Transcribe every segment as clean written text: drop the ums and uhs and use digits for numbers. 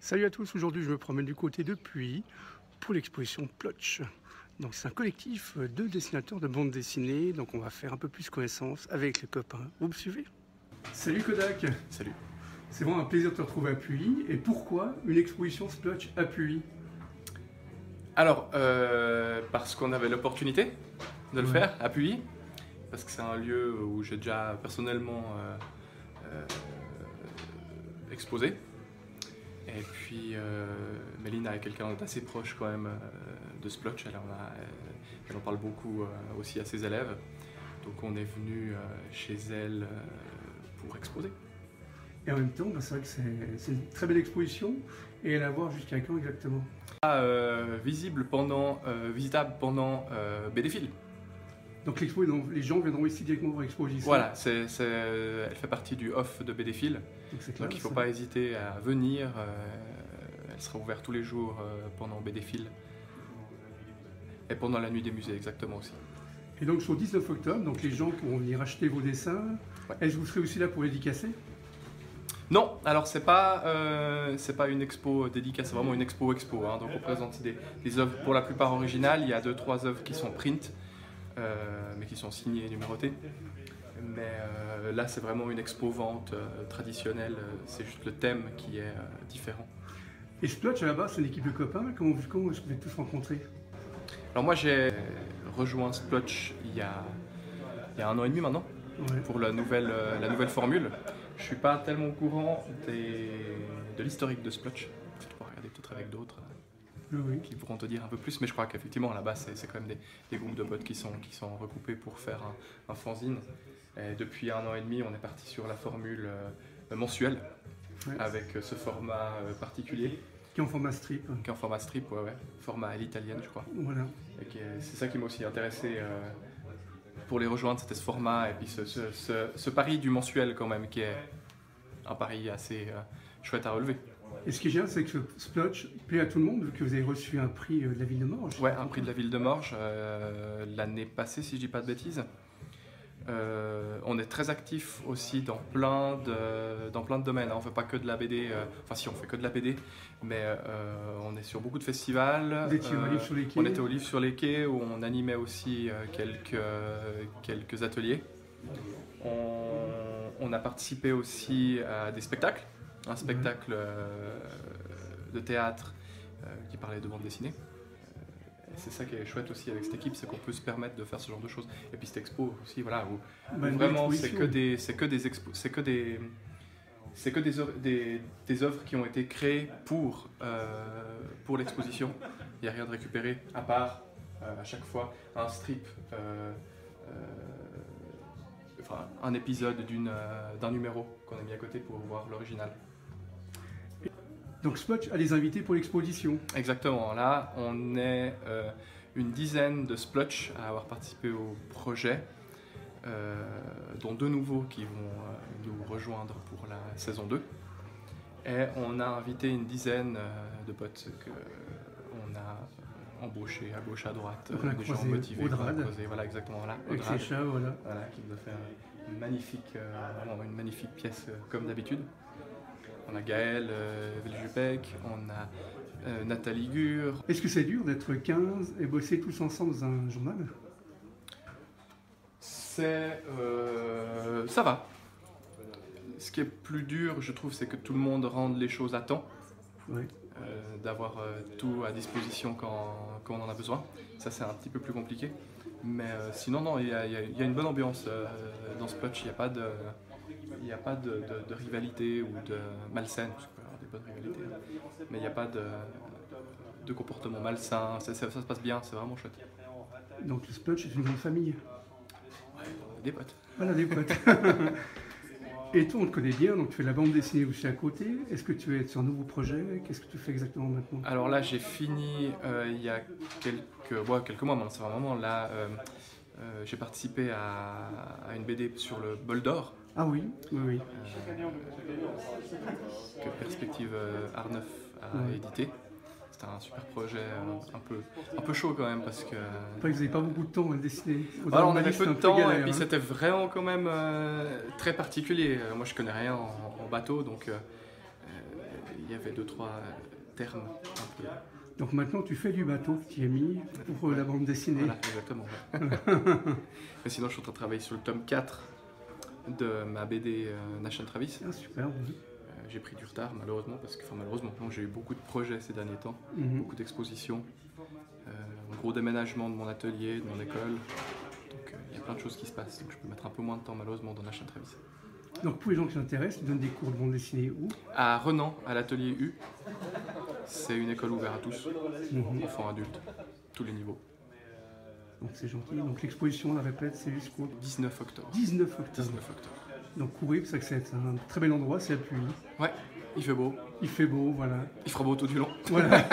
Salut à tous, aujourd'hui je me promène du côté de Puy pour l'exposition Plotch. Donc c'est un collectif de dessinateurs de bande dessinée, donc on va faire un peu plus connaissance avec les copains. Vous me suivez? Salut Kodak. Salut. C'est vraiment un plaisir de te retrouver à Puy. Et pourquoi une exposition Plotch à Puy? Alors, parce qu'on avait l'opportunité de le faire à Puy, parce que c'est un lieu où j'ai déjà personnellement exposé. Et puis, Mélina est quelqu'un d'assez proche quand même de Splotch, elle en parle beaucoup aussi à ses élèves. Donc on est venu chez elle pour exposer. Et en même temps, c'est vrai que c'est une très belle exposition. Et elle a à voir jusqu'à quand exactement? Visitable pendant BDphil. Donc l'expo, les gens viendront ici directement voir l'exposition. Voilà, elle fait partie du off de BDphil. Donc il ne faut pas hésiter à venir. Elle sera ouverte tous les jours pendant BDphil. Et pendant la nuit des musées, exactement aussi. Et donc sur le 19 octobre, donc les gens pourront venir acheter vos dessins. Ouais. Est-ce que vous serez aussi là pour les dédicacer? Non, alors c'est pas une expo dédicace, c'est vraiment une expo. Hein. Donc on présente des œuvres pour la plupart originales. Il y a 2-3 œuvres qui sont print, mais qui sont signées et numérotées. Mais là c'est vraiment une expo vente traditionnelle, c'est juste le thème qui est différent. Et Splotch à la base c'est une équipe de copains, comment est-ce que vous êtes tous rencontrés? Alors moi j'ai rejoint Splotch il y a 1 an et demi maintenant, pour la nouvelle formule. Je suis pas tellement au courant de l'historique de Splotch, je pourrais regarder peut-être avec d'autres qui pourront te dire un peu plus, mais je crois qu'effectivement là-bas c'est quand même des groupes de potes qui sont regroupés pour faire un fanzine. Et depuis 1 an et demi on est parti sur la formule mensuelle, avec ce format particulier. Qui est en format strip. Qui est en format strip, format à l'italienne je crois. Voilà. C'est ça qui m'a aussi intéressé pour les rejoindre, c'était ce format et puis ce pari du mensuel quand même, qui est un pari assez chouette à relever. Et ce qui est génial, c'est que Splotch plaît à tout le monde, vu que vous avez reçu un prix de la ville de Morges. Ouais, un prix de la ville de Morges l'année passée, si je dis pas de bêtises. On est très actif aussi dans plein de domaines. On ne fait pas que de la BD, enfin si on fait que de la BD, mais on est sur beaucoup de festivals. Vous étiez au Livre sur les quais. On était au Livre sur les quais où on animait aussi quelques ateliers. On a participé aussi à des spectacles, un spectacle de théâtre qui parlait de bande dessinée. C'est ça qui est chouette aussi avec cette équipe, c'est qu'on peut se permettre de faire ce genre de choses. Et puis cette expo aussi, voilà, où vraiment c'est que des œuvres qui ont été créées pour l'exposition. Il n'y a rien de récupéré, à part à chaque fois un strip, enfin un épisode d'un numéro qu'on a mis à côté pour voir l'original. Donc Splotch a les invités pour l'exposition. Exactement, là on est une dizaine de Splotch à avoir participé au projet, dont 2 nouveaux qui vont nous rejoindre pour la saison 2. Et on a invité une dizaine de potes qu'on a embauchés à gauche à droite, des gens motivés, voilà exactement là, avec ses chats, voilà, qui nous a fait une magnifique pièce comme d'habitude. On a Gaël Veljupek, on a Nathalie Gure. Est-ce que c'est dur d'être 15 et bosser tous ensemble dans un journal? Ça va. Ce qui est plus dur, je trouve, c'est que tout le monde rende les choses à temps. D'avoir tout à disposition quand on en a besoin. Ça, c'est un petit peu plus compliqué. Mais sinon, non, il y a une bonne ambiance dans Splotch. Il n'y a pas de rivalité ou de malsaine, parce qu'il peut y avoir des bonnes rivalités, mais il n'y a pas de comportement malsain, ça se passe bien, c'est vraiment chouette. Donc le Splotch est une grande famille. Ouais, des potes. Voilà, des potes. Et toi, on te connaît bien, donc tu fais de la bande dessinée aussi à côté. Est-ce que tu es sur un nouveau projet? Qu'est-ce que tu fais exactement maintenant? Alors là, j'ai fini il y a quelques mois, c'est vraiment là. J'ai participé à une BD sur le bol d'or. Ah oui. Que Perspective Art9 a édité. C'était un super projet, un peu chaud quand même, parce que... Vous n'avez pas beaucoup de temps à le dessiner. Alors on avait peu de temps, et puis c'était vraiment quand même très particulier. Moi je connais rien en bateau, donc il il y avait 2-3 termes un peu. Donc maintenant, tu fais du bateau que tu as mis pour la bande dessinée. Voilà, exactement. Mais sinon, je suis en train de travailler sur le tome 4 de ma BD Nation Travis. Ah, super. Oui. J'ai pris du retard, malheureusement, parce que, malheureusement, j'ai eu beaucoup de projets ces derniers temps, beaucoup d'expositions, un gros déménagement de mon atelier, de mon école. Donc, il y a plein de choses qui se passent. Donc, je peux mettre un peu moins de temps, malheureusement, dans Nation Travis. Donc, pour les gens qui s'intéressent, tu donnes des cours de bande dessinée où? À Renan, à l'atelier U. C'est une école ouverte à tous, enfants, adultes, tous les niveaux. Donc c'est gentil. Donc l'exposition, on la répète, c'est jusqu'au 19 octobre. 19 octobre. 19 octobre. Donc courez, parce que c'est un très bel endroit, c'est à Puy. Ouais, il fait beau. Il fait beau, voilà. Il fera beau tout du long. Voilà.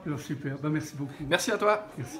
Alors super, merci beaucoup. Merci à toi. Merci.